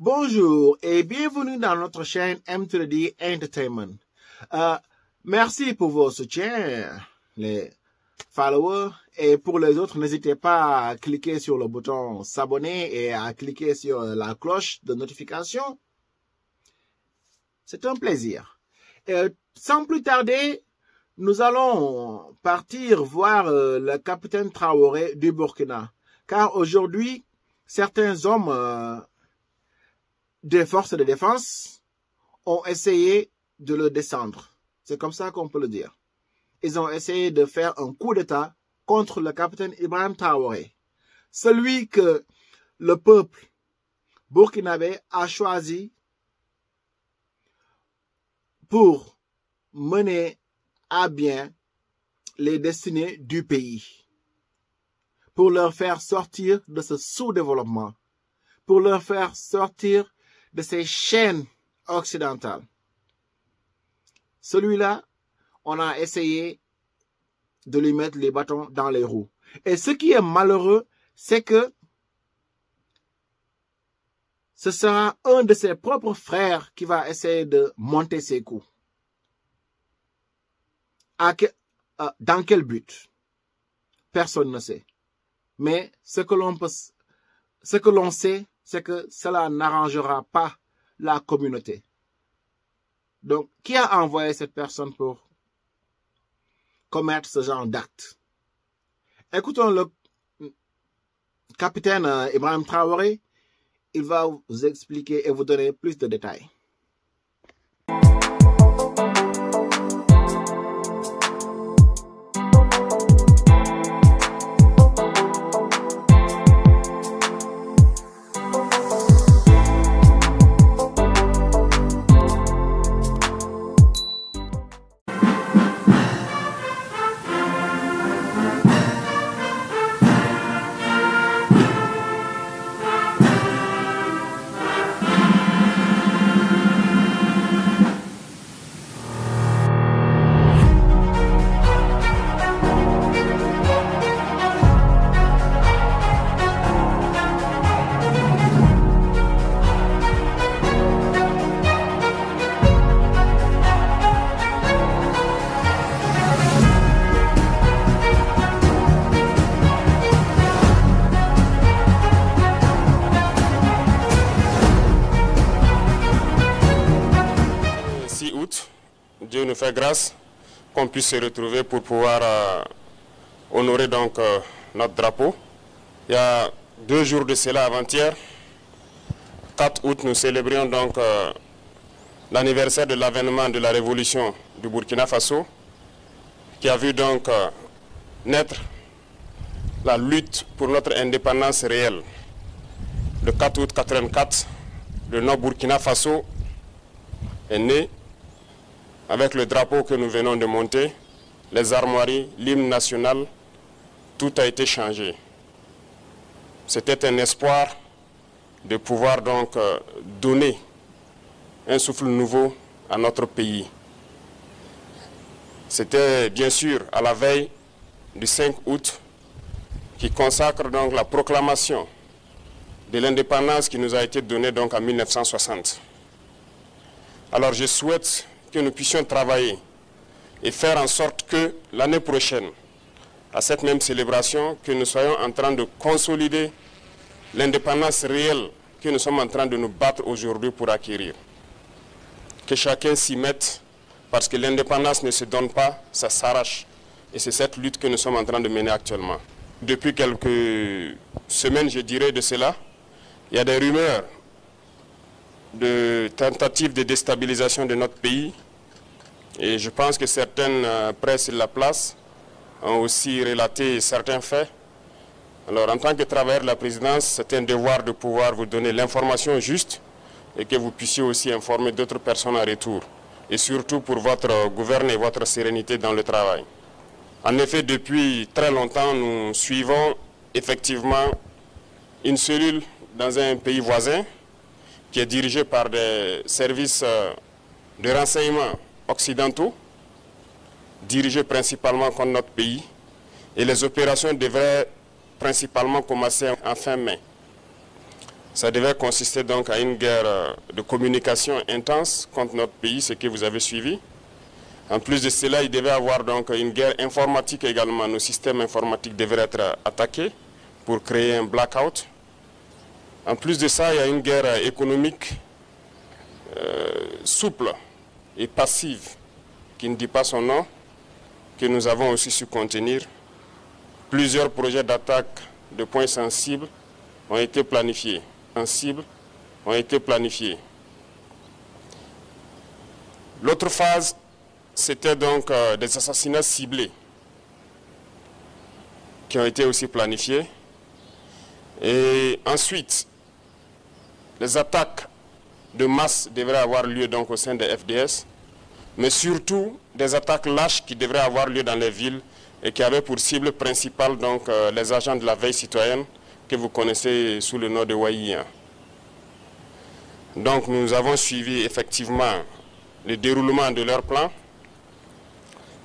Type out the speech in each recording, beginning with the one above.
Bonjour et bienvenue dans notre chaîne M3D Entertainment. Merci pour vos soutiens, les followers. Et pour les autres, n'hésitez pas à cliquer sur le bouton s'abonner et à cliquer sur la cloche de notification. C'est un plaisir. Sans plus tarder, nous allons partir voir le capitaine Traoré du Burkina. Car aujourd'hui, certains hommes des forces de défense ont essayé de le descendre. C'est comme ça qu'on peut le dire. Ils ont essayé de faire un coup d'État contre le capitaine Ibrahim Traoré. Celui que le peuple burkinabé a choisi pour mener à bien les destinées du pays. Pour leur faire sortir de ce sous-développement. Pour leur faire sortir de ces chaînes occidentales. Celui-là, on a essayé de lui mettre les bâtons dans les roues. Et ce qui est malheureux, c'est que ce sera un de ses propres frères qui va essayer de monter ses coups. Dans quel but? Personne ne sait. Mais ce que l'on sait, c'est que cela n'arrangera pas la communauté. Donc, qui a envoyé cette personne pour commettre ce genre d'acte? Écoutons le capitaine Ibrahim Traoré. Il va vous expliquer et vous donner plus de détails. Dieu nous fait grâce qu'on puisse se retrouver pour pouvoir honorer donc notre drapeau. Il y a 2 jours de cela, avant-hier, 4 août, nous célébrions donc l'anniversaire de l'avènement de la révolution du Burkina Faso, qui a vu donc naître la lutte pour notre indépendance réelle. Le 4 août 1984, le Nord Burkina Faso est né avec le drapeau que nous venons de monter, les armoiries, l'hymne national, tout a été changé. C'était un espoir de pouvoir donc donner un souffle nouveau à notre pays. C'était bien sûr à la veille du 5 août qui consacre donc la proclamation de l'indépendance qui nous a été donnée donc en 1960. Alors je souhaite que nous puissions travailler et faire en sorte que l'année prochaine, à cette même célébration, que nous soyons en train de consolider l'indépendance réelle que nous sommes en train de nous battre aujourd'hui pour acquérir. Que chacun s'y mette, parce que l'indépendance ne se donne pas, ça s'arrache. Et c'est cette lutte que nous sommes en train de mener actuellement. Depuis quelques semaines, je dirais de cela, il y a des rumeurs de tentatives de déstabilisation de notre pays. Et je pense que certaines presses sur la place ont aussi relaté certains faits. Alors en tant que travailleur de la présidence, c'est un devoir de pouvoir vous donner l'information juste et que vous puissiez aussi informer d'autres personnes en retour. Et surtout pour votre gouvernement et votre sérénité dans le travail. En effet, depuis très longtemps, nous suivons effectivement une cellule dans un pays voisin qui est dirigé par des services de renseignement occidentaux, dirigés principalement contre notre pays, et les opérations devraient principalement commencer en fin mai. Ça devait consister donc à une guerre de communication intense contre notre pays, ce que vous avez suivi. En plus de cela, il devait y avoir donc une guerre informatique également. Nos systèmes informatiques devraient être attaqués pour créer un blackout. En plus de ça, il y a une guerre économique souple et passive, qui ne dit pas son nom, que nous avons aussi su contenir. Plusieurs projets d'attaque de points sensibles ont été planifiés. L'autre phase, c'était donc des assassinats ciblés qui ont été aussi planifiés. Et ensuite, les attaques de masse devraient avoir lieu donc au sein des FDS, mais surtout des attaques lâches qui devraient avoir lieu dans les villes et qui avaient pour cible principale donc les agents de la veille citoyenne que vous connaissez sous le nom de Waïa. Donc nous avons suivi effectivement le déroulement de leur plan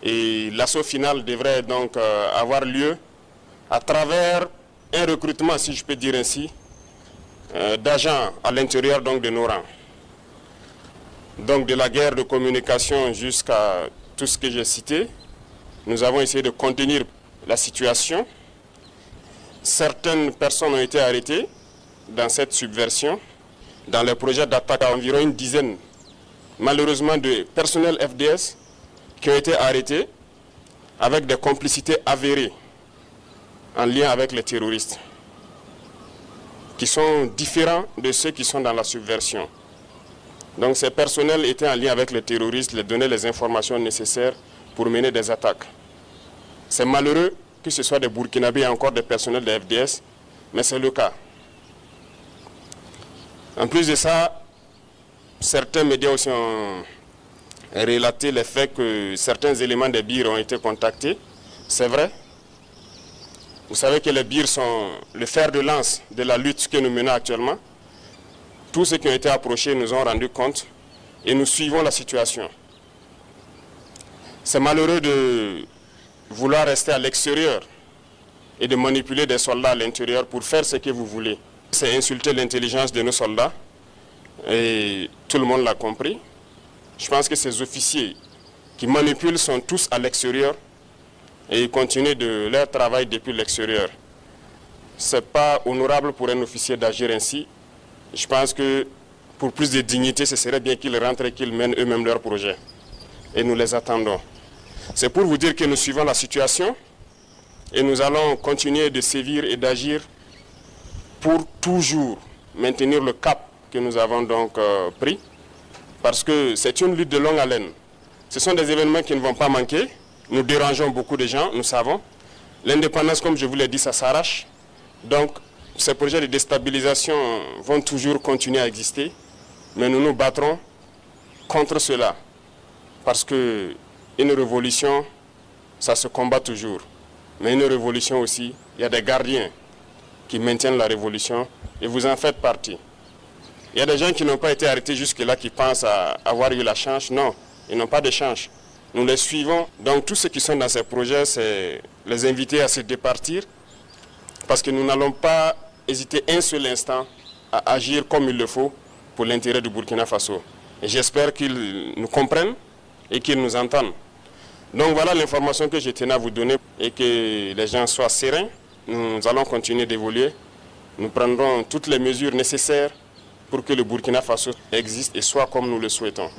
et l'assaut final devrait donc avoir lieu à travers un recrutement, si je peux dire ainsi, d'agents à l'intérieur donc de nos rangs. Donc de la guerre de communication jusqu'à tout ce que j'ai cité, nous avons essayé de contenir la situation. Certaines personnes ont été arrêtées dans cette subversion. Dans les projets d'attaque, environ une dizaine, malheureusement, de personnels FDS qui ont été arrêtés avec des complicités avérées en lien avec les terroristes, qui sont différents de ceux qui sont dans la subversion. Donc ces personnels étaient en lien avec les terroristes, les donnaient les informations nécessaires pour mener des attaques. C'est malheureux que ce soit des Burkinabés et encore des personnels de FDS, mais c'est le cas. En plus de ça, certains médias aussi ont relaté le fait que certains éléments des BIR ont été contactés. C'est vrai. Vous savez que les BIR sont le fer de lance de la lutte que nous menons actuellement. Tous ceux qui ont été approchés nous ont rendu compte et nous suivons la situation. C'est malheureux de vouloir rester à l'extérieur et de manipuler des soldats à l'intérieur pour faire ce que vous voulez. C'est insulter l'intelligence de nos soldats et tout le monde l'a compris. Je pense que ces officiers qui manipulent sont tous à l'extérieur et ils continuent de leur travail depuis l'extérieur. Ce n'est pas honorable pour un officier d'agir ainsi. Je pense que pour plus de dignité, ce serait bien qu'ils rentrent et qu'ils mènent eux-mêmes leur projet. Et nous les attendons. C'est pour vous dire que nous suivons la situation et nous allons continuer de sévir et d'agir pour toujours maintenir le cap que nous avons donc pris. Parce que c'est une lutte de longue haleine. Ce sont des événements qui ne vont pas manquer. Nous dérangeons beaucoup de gens, nous savons. L'indépendance, comme je vous l'ai dit, ça s'arrache. Donc, ces projets de déstabilisation vont toujours continuer à exister. Mais nous nous battrons contre cela. Parce qu'une révolution, ça se combat toujours. Mais une révolution aussi, il y a des gardiens qui maintiennent la révolution et vous en faites partie. Il y a des gens qui n'ont pas été arrêtés jusque-là, qui pensent avoir eu la chance. Non, ils n'ont pas de chance. Nous les suivons. Donc tous ceux qui sont dans ces projets, c'est les inviter à se départir parce que nous n'allons pas hésiter un seul instant à agir comme il le faut pour l'intérêt du Burkina Faso. Et j'espère qu'ils nous comprennent et qu'ils nous entendent. Donc voilà l'information que je tenais à vous donner et que les gens soient sereins. Nous allons continuer d'évoluer. Nous prendrons toutes les mesures nécessaires pour que le Burkina Faso existe et soit comme nous le souhaitons.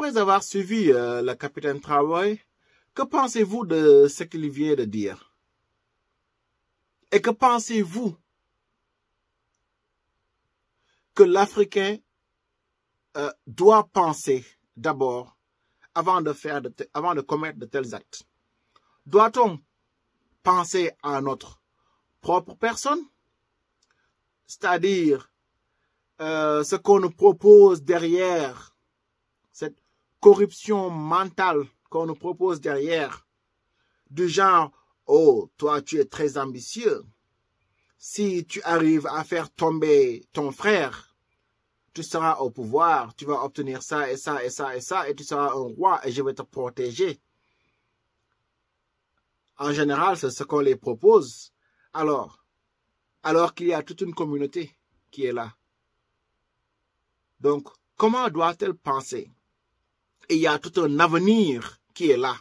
après avoir suivi le capitaine Traoré, que pensez-vous de ce qu'il vient de dire? Et que pensez-vous que l'Africain doit penser d'abord avant de commettre de tels actes? Doit-on penser à notre propre personne? C'est-à-dire ce qu'on nous propose derrière, cette corruption mentale qu'on nous propose derrière, du genre, oh, toi tu es très ambitieux, si tu arrives à faire tomber ton frère, tu seras au pouvoir, tu vas obtenir ça et ça et ça et ça, et tu seras un roi et je vais te protéger. En général, c'est ce qu'on les propose. Alors qu'il y a toute une communauté qui est là. Donc, comment doit-elle penser? Et il y a tout un avenir qui est là.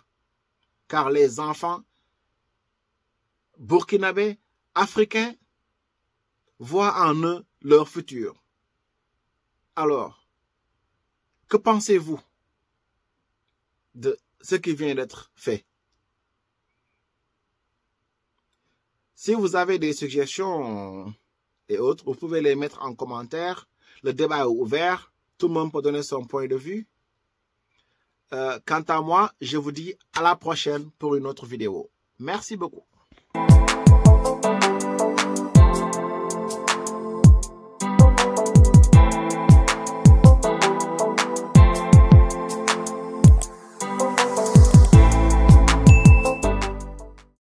Car les enfants burkinabés, africains, voient en eux leur futur. Alors, que pensez-vous de ce qui vient d'être fait? Si vous avez des suggestions et autres, vous pouvez les mettre en commentaire. Le débat est ouvert. Tout le monde peut donner son point de vue. Quant à moi, je vous dis à la prochaine pour une autre vidéo. Merci beaucoup.